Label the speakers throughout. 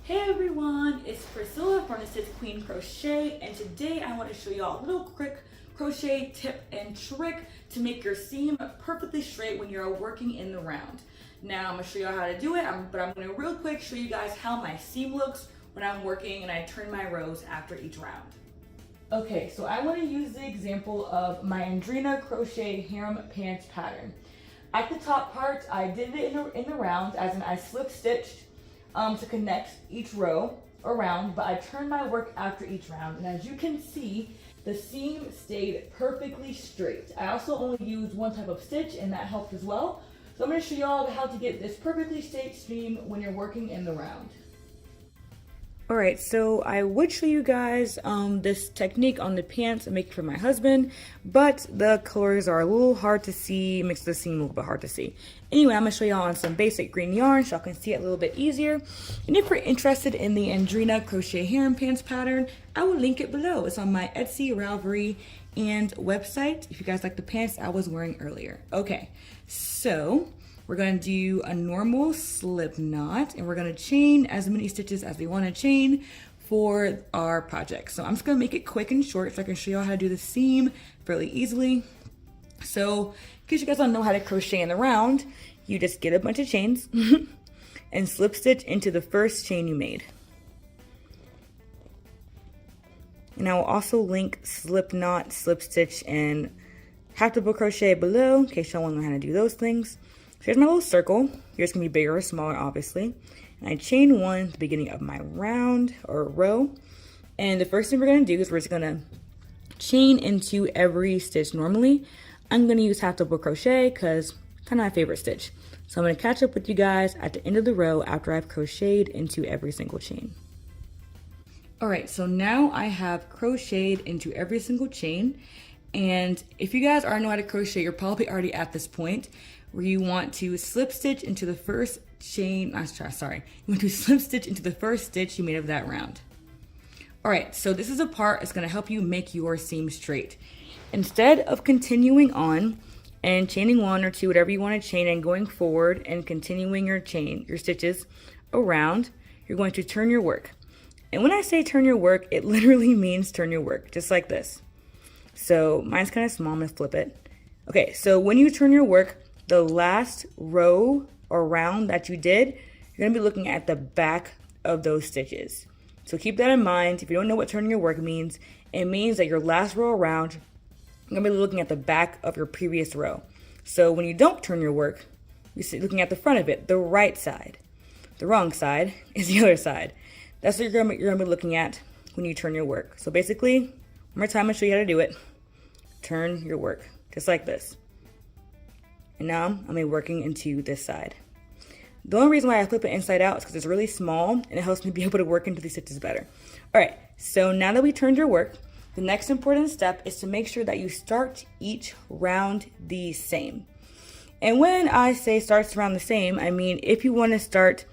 Speaker 1: Hey everyone, it's Priscilla from the Stitch Queen Crochet, and today I want to show you all a little quick crochet tip and trick to make your seam perfectly straight when you're working in the round. Now I'm going to show you how to do it, but I'm going to real quick show you guys how my seam looks when I'm working and I turn my rows after each round. Okay, so I want to use the example of my Andrena crochet harem pants pattern. At the top part, I did it in the round, as in I slip stitched to connect each row around, but I turned my work after each round, and as you can see, the seam stayed perfectly straight. I also only used one type of stitch, and that helped as well. So I'm going to show y'all how to get this perfectly straight seam when you're working in the round. Alright, so I would show you guys this technique on the pants I make for my husband, but the colors are a little hard to see, makes the seam a little bit hard to see. Anyway, I'm going to show y'all on some basic green yarn so y'all can see it a little bit easier. And if you're interested in the Andrena crochet harem pants pattern, I will link it below. It's on my Etsy, Ravelry, and website if you guys like the pants I was wearing earlier. Okay, so we're going to do a normal slip knot, and we're going to chain as many stitches as we want to chain for our project. So I'm just going to make it quick and short so I can show you how to do the seam fairly easily. So in case you guys don't know how to crochet in the round, you just get a bunch of chains and slip stitch into the first chain you made. And I will also link slip knot, slip stitch, and half double crochet below in case y'all want to learn how to do those things. So here's my little circle. Yours can be bigger or smaller, obviously. And I chain one at the beginning of my round or row. And the first thing we're going to do is we're just going to chain into every stitch normally. I'm going to use half double crochet because it's kind of my favorite stitch. So I'm going to catch up with you guys at the end of the row after I've crocheted into every single chain. Alright, so now I have crocheted into every single chain. And if you guys already know how to crochet, you're probably already at this point where you want to slip stitch into the first chain, you want to slip stitch into the first stitch you made of that round. Alright, so this is a part that's going to help you make your seam straight. Instead of continuing on and chaining one or two, whatever you want to chain, and going forward and continuing your stitches around, you're going to turn your work. And when I say turn your work, it literally means turn your work, just like this. So mine's kind of small, I'm going to flip it. Okay, so when you turn your work, the last row or round that you did, you're going to be looking at the back of those stitches. So keep that in mind. If you don't know what turning your work means, it means that your last row around, you're going to be looking at the back of your previous row. So when you don't turn your work, you're looking at the front of it, the right side. The wrong side is the other side. That's what you're going to be looking at when you turn your work. So basically, one more time, I'll show you how to do it. Turn your work, just like this. And now I'm going to be working into this side. The only reason why I flip it inside out is because it's really small and it helps me be able to work into these stitches better. Alright, so now that we turned your work, the next important step is to make sure that you start each round the same. And when I say starts around the same, I mean if you want to start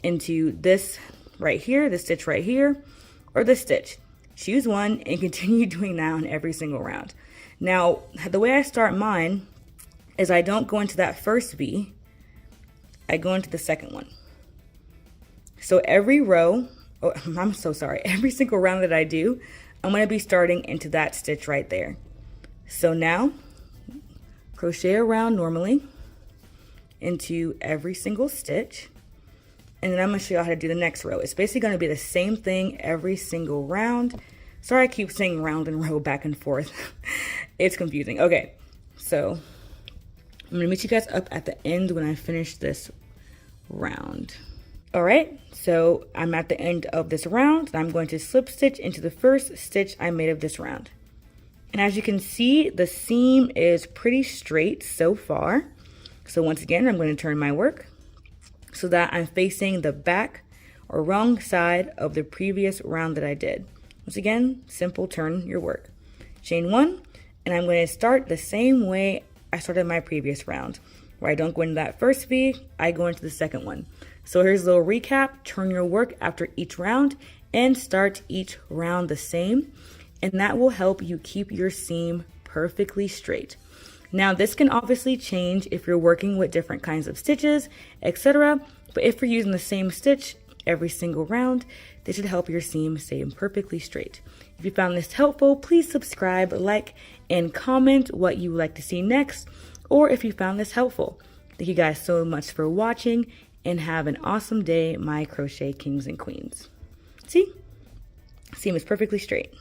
Speaker 1: into this right here, this stitch right here, or this stitch, choose one and continue doing that on every single round. Now, the way I start mine is I don't go into that first V, I go into the second one. So every row, every single round that I do, I'm going to be starting into that stitch right there. So now, crochet around normally into every single stitch, and then I'm going to show you how to do the next row. It's basically going to be the same thing every single round. Sorry I keep saying round and row back and forth. It's confusing. Okay, so I'm going to meet you guys up at the end when I finish this round. Alright, so I'm at the end of this round. I'm going to slip stitch into the first stitch I made of this round. And as you can see, the seam is pretty straight so far. So once again, I'm going to turn my work so that I'm facing the back or wrong side of the previous round that I did. Once again, simple turn your work. Chain one, and I'm going to start the same way I started my previous round, where I don't go into that first V, I go into the second one. So here's a little recap. Turn your work after each round and start each round the same, and that will help you keep your seam perfectly straight. Now this can obviously change if you're working with different kinds of stitches, etc. But if you're using the same stitch, every single round. This should help your seam stay perfectly straight. If you found this helpful, please subscribe, like, and comment what you would like to see next, or if you found this helpful. Thank you guys so much for watching, and have an awesome day, my crochet kings and queens. See? Seam is perfectly straight.